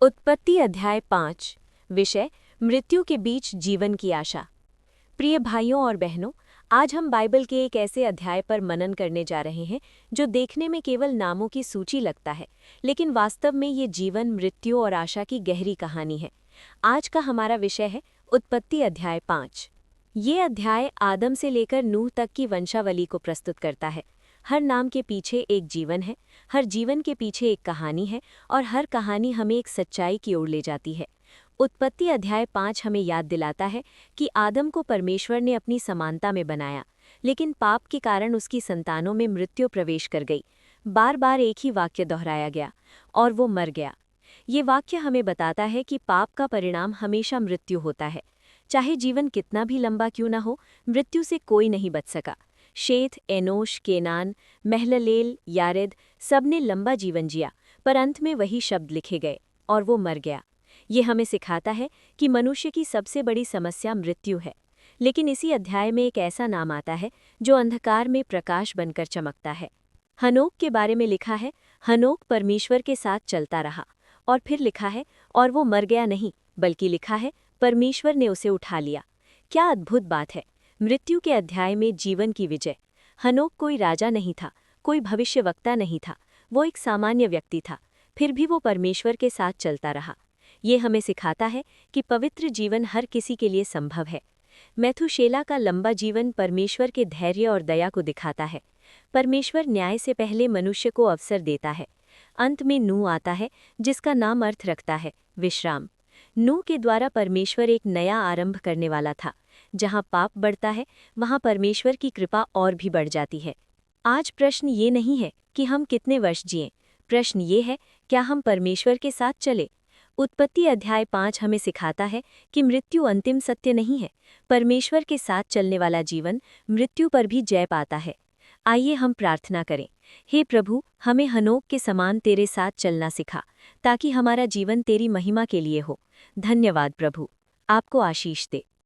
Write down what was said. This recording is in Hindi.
उत्पत्ति अध्याय 5। विषय मृत्यु के बीच जीवन की आशा। प्रिय भाइयों और बहनों, आज हम बाइबल के एक ऐसे अध्याय पर मनन करने जा रहे हैं जो देखने में केवल नामों की सूची लगता है, लेकिन वास्तव में ये जीवन, मृत्यु और आशा की गहरी कहानी है। आज का हमारा विषय है उत्पत्ति अध्याय 5। ये अध्याय आदम से लेकर नूह तक की वंशावली को प्रस्तुत करता है। हर नाम के पीछे एक जीवन है, हर जीवन के पीछे एक कहानी है और हर कहानी हमें एक सच्चाई की ओर ले जाती है। उत्पत्ति अध्याय 5 हमें याद दिलाता है कि आदम को परमेश्वर ने अपनी समानता में बनाया, लेकिन पाप के कारण उसकी संतानों में मृत्यु प्रवेश कर गई। बार बार एक ही वाक्य दोहराया गया, और वो मर गया। ये वाक्य हमें बताता है कि पाप का परिणाम हमेशा मृत्यु होता है। चाहे जीवन कितना भी लंबा क्यों न हो, मृत्यु से कोई नहीं बच सका। शेत, एनोश, केनान, महललेल, यारेद सबने लंबा जीवन जिया, पर अंत में वही शब्द लिखे गए और वो मर गया। ये हमें सिखाता है कि मनुष्य की सबसे बड़ी समस्या मृत्यु है। लेकिन इसी अध्याय में एक ऐसा नाम आता है जो अंधकार में प्रकाश बनकर चमकता है। हनोक के बारे में लिखा है, हनोक परमेश्वर के साथ चलता रहा। और फिर लिखा है, और वो मर गया नहीं, बल्कि लिखा है परमेश्वर ने उसे उठा लिया। क्या अद्भुत बात है! मृत्यु के अध्याय में जीवन की विजय। हनोक कोई राजा नहीं था, कोई भविष्यवक्ता नहीं था, वो एक सामान्य व्यक्ति था, फिर भी वो परमेश्वर के साथ चलता रहा। ये हमें सिखाता है कि पवित्र जीवन हर किसी के लिए संभव है। मैथुशेला का लंबा जीवन परमेश्वर के धैर्य और दया को दिखाता है। परमेश्वर न्याय से पहले मनुष्य को अवसर देता है। अंत में नूह आता है, जिसका नाम अर्थ रखता है विश्राम। नूह के द्वारा परमेश्वर एक नया आरंभ करने वाला था। जहाँ पाप बढ़ता है, वहाँ परमेश्वर की कृपा और भी बढ़ जाती है। आज प्रश्न ये नहीं है कि हम कितने वर्ष जिएं, प्रश्न ये है, क्या हम परमेश्वर के साथ चले। उत्पत्ति अध्याय 5 हमें सिखाता है कि मृत्यु अंतिम सत्य नहीं है। परमेश्वर के साथ चलने वाला जीवन मृत्यु पर भी जय पाता है। आइए हम प्रार्थना करें। हे प्रभु, हमें हनोक के समान तेरे साथ चलना सिखा, ताकि हमारा जीवन तेरी महिमा के लिए हो। धन्यवाद प्रभु, आपको आशीष दे।